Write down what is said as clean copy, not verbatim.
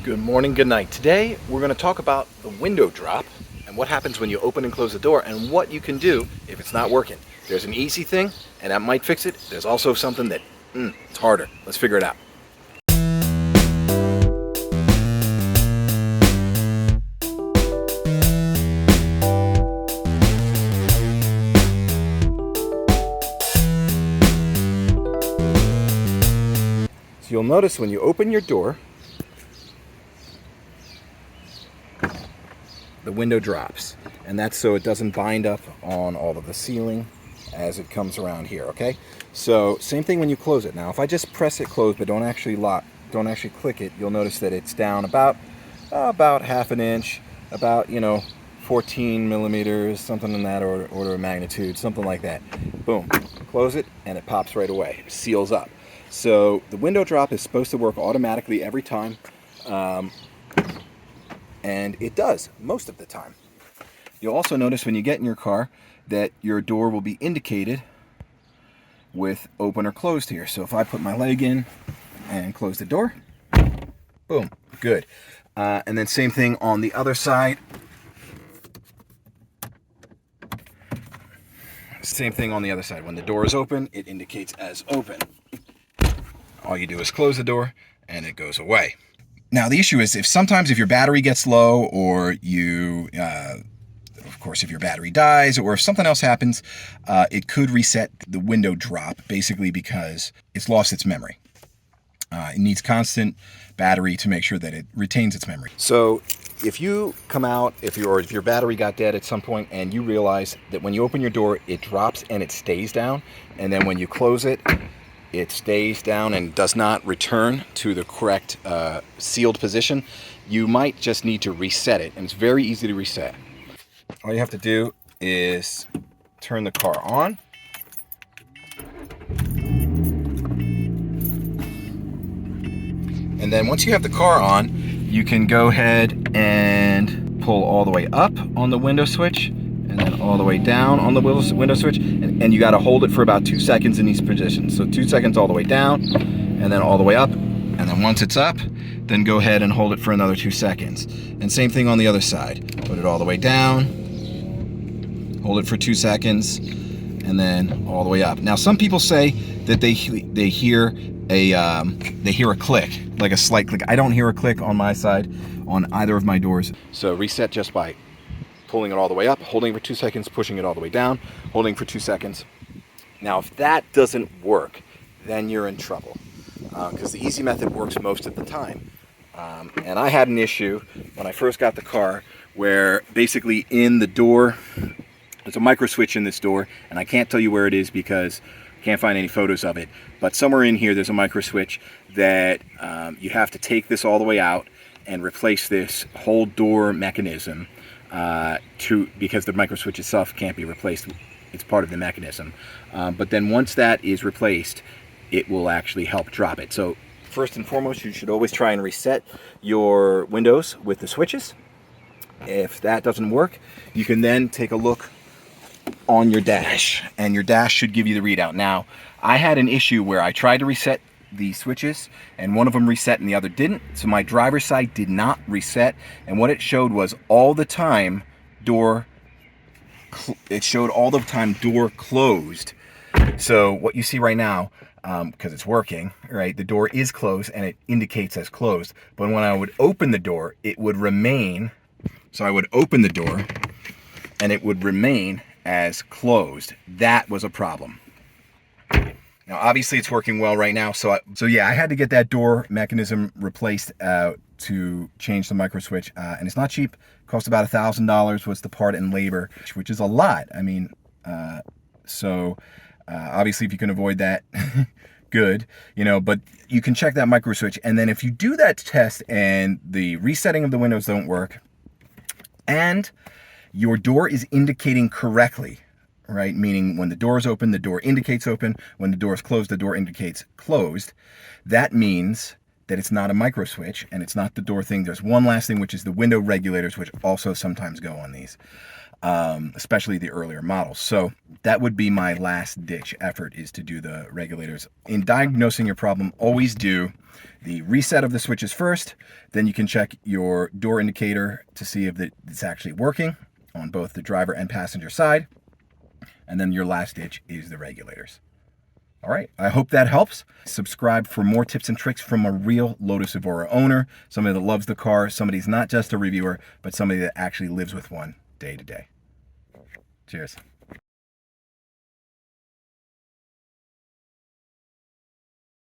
Good morning, good night. Today we're going to talk about the window drop and what happens when you open and close the door and what you can do if it's not working. There's an easy thing and that might fix it. There's also something that it's harder. Let's figure it out. So you'll notice when you open your door, the window drops, and that's so it doesn't bind up on all of the ceiling as it comes around here. Okay, so same thing when you close it. Now if I just press it closed but don't actually click it, you'll notice that it's down about half an inch, about 14 millimeters, something in that order of magnitude, something like that. Boom, close it and it pops right away, it seals up. So the window drop is supposed to work automatically every time, and it does most of the time. You'll also notice when you get in your car that your door will be indicated with open or closed here. So if I put my leg in and close the door, boom, good. And then same thing on the other side. Same thing on the other side. When the door is open, it indicates as open. All you do is close the door and it goes away. Now the issue is sometimes if your battery gets low, or of course if your battery dies, or if something else happens, it could reset the window drop, basically because it's lost its memory. It needs constant battery to make sure that it retains its memory. So if you come out, if your battery got dead at some point and you realize that when you open your door, it drops and it stays down, and then when you close it, it stays down and does not return to the correct sealed position, you might just need to reset it, and it's very easy to reset. All you have to do is turn the car on. And then once you have the car on, you can go ahead and pull all the way up on the window switch, and then all the way down on the window switch, and you got to hold it for about 2 seconds in each position. So 2 seconds all the way down, and then all the way up, and then once it's up, then go ahead and hold it for another 2 seconds. And same thing on the other side. Put it all the way down, hold it for 2 seconds, and then all the way up. Now some people say that they hear a click, like a slight click. I don't hear a click on my side on either of my doors. So reset just by pulling it all the way up, holding for 2 seconds, pushing it all the way down, holding for 2 seconds. Now, if that doesn't work, then you're in trouble, because the easy method works most of the time. And I had an issue when I first got the car where basically in the door, there's a micro switch in this door, and I can't tell you where it is because I can't find any photos of it, but somewhere in here there's a micro switch that you have to take this all the way out and replace this whole door mechanism, because the micro switch itself can't be replaced. It's part of the mechanism. But then once that is replaced, it will actually help drop it. So first and foremost, you should always try and reset your windows with the switches. If that doesn't work, you can then take a look on your dash, and your dash should give you the readout. Now, I had an issue where I tried to reset the switches, and one of them reset and the other didn't. So my driver's side did not reset, and what it showed was all the time door closed. So what you see right now, because it's working, right, the door is closed and it indicates as closed, but when I would open the door, it would remain. So I would open the door and it would remain as closed. That was a problem. Now, obviously, it's working well right now. So yeah, I had to get that door mechanism replaced to change the micro switch, and it's not cheap. It cost about $1,000 was the part and labor, which is a lot. I mean, obviously, if you can avoid that, good. But you can check that micro switch, and then if you do that test and the resetting of the windows don't work, and your door is indicating correctly, right? Meaning when the door is open, the door indicates open. When the door is closed, the door indicates closed. That means that it's not a micro switch and it's not the door thing. There's one last thing, which is the window regulators, which also sometimes go on these. especially the earlier models. So that would be my last ditch effort, is to do the regulators. In diagnosing your problem, always do the reset of the switches first. Then you can check your door indicator to see if it's actually working on both the driver and passenger side. And then your last ditch is the regulators. All right, I hope that helps. Subscribe for more tips and tricks from a real Lotus Evora owner, somebody that loves the car, somebody who's not just a reviewer, but somebody that actually lives with one day to day. Cheers.